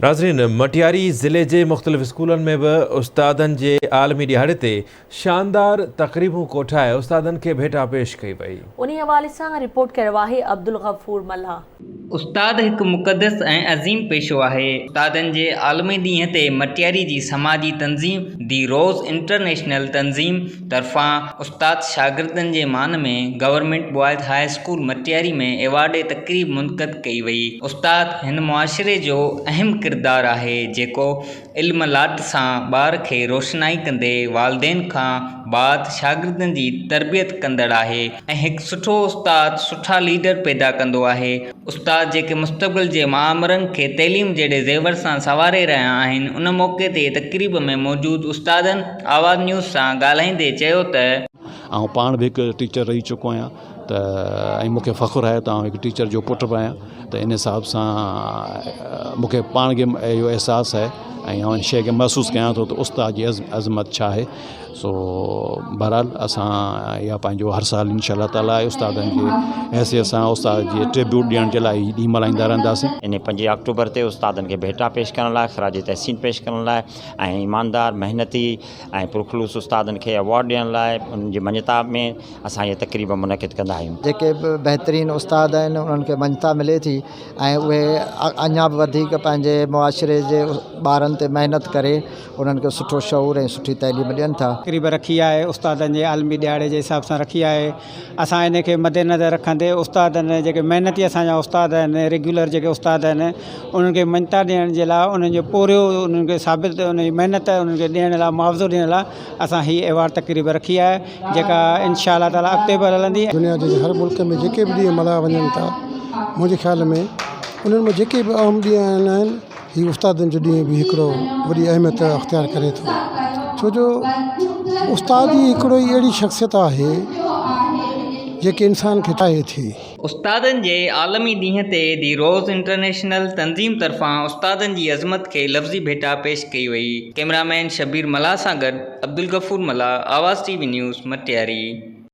नाज़रीन, मटियारी ज़िले के मुख़्तलिफ़ स्कूलनि में भी उस्तादनि जे आलमी ॾियारे ते शानदार तक़रीबूं कोठाए उस्तादनि खे भेटा पेश कई वई। उन्हीं हवाले से रिपोर्ट कयो आहे अब्दुल गफूर मल्ला। उस्ताद एक मुक़द्दस ऐं अज़ीम पेशो आहे। उस्तादनि जे आलमी ॾींहं ते मटियारी जी समाजी तंज़ीम दी रोज़ इंटरनेशनल तंज़ीम तरफ़ां उस्ताद शागिर्दनि जे मान में government boys high school Matiari में एवार्ड तक़रीब मुनक़द कई वई। उस्ताद हिन मुआशरे जो अहम किरदार आहे जेको इल्म लाट सां ॿार खे रोशनाई कंदे वालिदैन खां बाद शागिर्दनि जी तरबियत कंदड़ आहे ऐं हिकु सुठो उस्ताद सुठा लीडर पैदा कंदो आहे। उस्ताद जेके मुस्तक़बिल जे मामरनि खे तइलीम जहिड़े ज़ेवर सां संवारे रहिया आहिनि, उन मौक़े ते तक़रीब में मौजूद उस्तादनि आवाज़ न्यूज़ सां ॻाल्हाईंदे चयो त आउं पाण भी हिकु टीचर रही चुको आहियां त मूंखे फ़ख़ुरु आहे त आउं हिकु टीचर जो पुटु बि आहियां त इन हिसाब सां मूंखे पाण खे इहो अहसासु आहे ऐं आउं इन शइ खे महसूसु कयां थो त उस्ताद जी अज़मत छा आहे। सो बहरहाल असां इहा पंहिंजो हर साल इंशाअल्लाह ताला उस्तादनि खे हैसियत सां उस्ताद जी ट्रिब्यूट ॾियण जे लाइ ॾींहुं मल्हाईंदा रहंदासीं। इन 5 अक्टूबर ते उस्तादनि खे भेटा पेश करण लाइ ख़राज तहसीन पेश करण लाइ ऐं ईमानदार मेहनती ऐं पुरखलूस उस्तादनि खे अवॉर्ड ॾियण लाइ उन्हनि जी मञता में असां इहे तक़रीब मुनक़िद कंदा आहियूं। जेके बि बहितरीन उस्ताद आहिनि उन्हनि खे मञता मिले थी ऐं उहे अञा बि वधीक पंहिंजे मुआशरे जे ॿारनि ते महिनत करे उन्हनि खे सुठो शऊर ऐं सुठी तइलीम ॾियनि था। तक़रीब रखी आहे उस्तादनि जे आलमी ॾियारे जे हिसाब सां रखी आहे। असां इन खे मद्देनज़र रखंदे उस्तादनि जेके महिनती असांजा उस्ताद आहिनि, रेगुलर जेके उस्ताद आहिनि, उन्हनि खे मञता ॾियण जे लाइ उन्हनि जो पूरो उन्हनि खे साबित उन्हनि जी महिनत उन्हनि खे ॾियण लाइ मुआवज़ो ॾियण लाइ असां हीअ एवार्ड तक़रीब रखी आहे जेका इंशाअल्लाह ताला अॻिते बि हलंदी। दुनिया जे हर मुल्क में जेके बि ॾींहं मल्हाया वञनि था, मुंहिंजे ख़्याल में उन्हनि में जेके बि अहम ॾींहं आहिनि, हीअ उस्तादनि जो ॾींहुं बि हिकिड़ो वॾी अहमियत अख़्तियार करे थो, छो जो उस्ताद ही हिकिड़ो ई अहिड़ी शख़्सियत आहे जेके इंसान खे ठाहे थी। उस्तादनि जे आलमी ॾींहं ते दी रोज़ इंटरनेशनल तंज़ीम तरफ़ां उस्तादनि जी अज़मत खे लफ़्ज़ी भेटा पेश कई वई। कैमरामैन शबीर मल्ला सां गॾु अब्दुल गफूर मल्ला, आवाज़ TV न्यूज़ मटियारी।